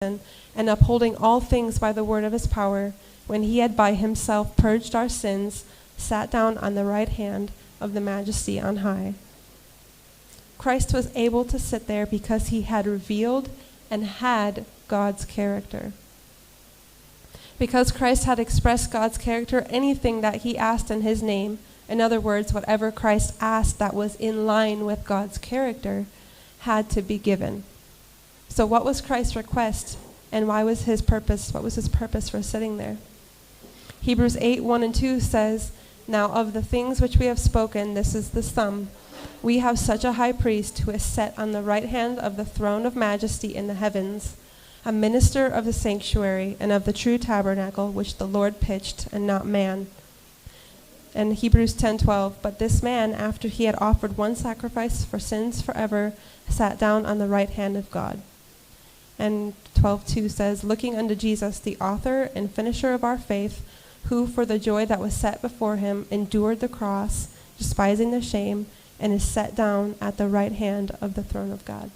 and upholding all things by the word of his power, when he had by himself purged our sins, sat down on the right hand of the majesty on high. Christ was able to sit there because he had revealed and had God's character. Because Christ had expressed God's character, anything that he asked in his name, in other words, whatever Christ asked that was in line with God's character, had to be given. So what was Christ's request, and what was his purpose for sitting there? Hebrews 8:1-2 says, "Now of the things which we have spoken, this is the sum. We have such a high priest who is set on the right hand of the throne of majesty in the heavens, a minister of the sanctuary and of the true tabernacle which the Lord pitched and not man." And Hebrews 10:12, "But this man, after he had offered one sacrifice for sins forever, sat down on the right hand of God." And 12:2 says, "Looking unto Jesus, the author and finisher of our faith, who for the joy that was set before him endured the cross, despising the shame, and is set down at the right hand of the throne of God."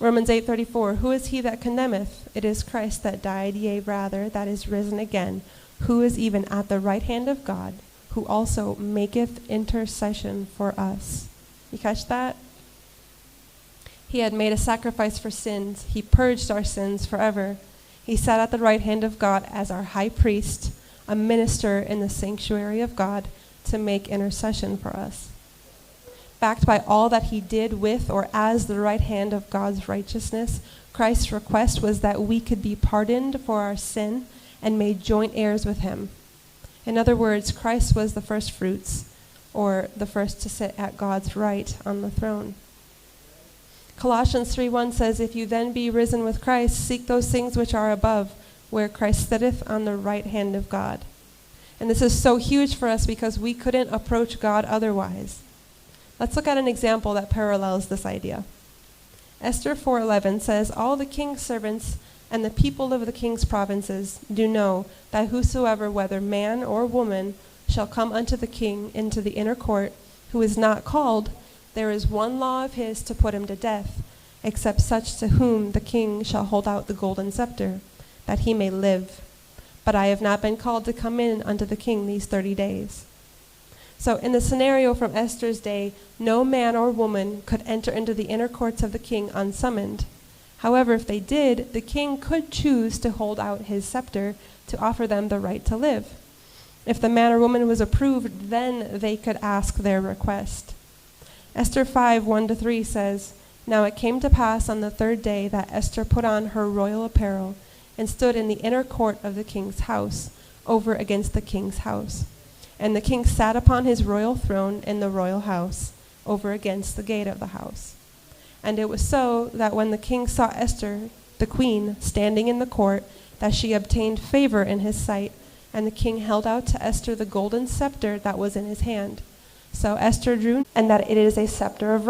Romans 8:34, "Who is he that condemneth? It is Christ that died, yea rather, that is risen again, who is even at the right hand of God, who also maketh intercession for us." You catch that? He had made a sacrifice for sins. He purged our sins forever. He sat at the right hand of God as our high priest, a minister in the sanctuary of God, to make intercession for us. Backed by all that he did with or as the right hand of God's righteousness, Christ's request was that we could be pardoned for our sin and made joint heirs with him. In other words, Christ was the first fruits, or the first to sit at God's right on the throne. Colossians 3:1 says, "If you then be risen with Christ, seek those things which are above, where Christ sitteth on the right hand of God." And this is so huge for us because we couldn't approach God otherwise. Let's look at an example that parallels this idea. Esther 4:11 says, "All the king's servants and the people of the king's provinces do know that whosoever, whether man or woman, shall come unto the king into the inner court, who is not called, there is one law of his to put him to death, except such to whom the king shall hold out the golden scepter, that he may live. But I have not been called to come in unto the king these 30 days. So in the scenario from Esther's day, no man or woman could enter into the inner courts of the king unsummoned. However, if they did, the king could choose to hold out his scepter to offer them the right to live. If the man or woman was approved, then they could ask their request. Esther 5:1-3 says, "Now it came to pass on the third day that Esther put on her royal apparel and stood in the inner court of the king's house, over against the king's house. And the king sat upon his royal throne in the royal house, over against the gate of the house. And it was so that when the king saw Esther, the queen, standing in the court, that she obtained favor in his sight, and the king held out to Esther the golden scepter that was in his hand. So Esther drew, and that it is a scepter of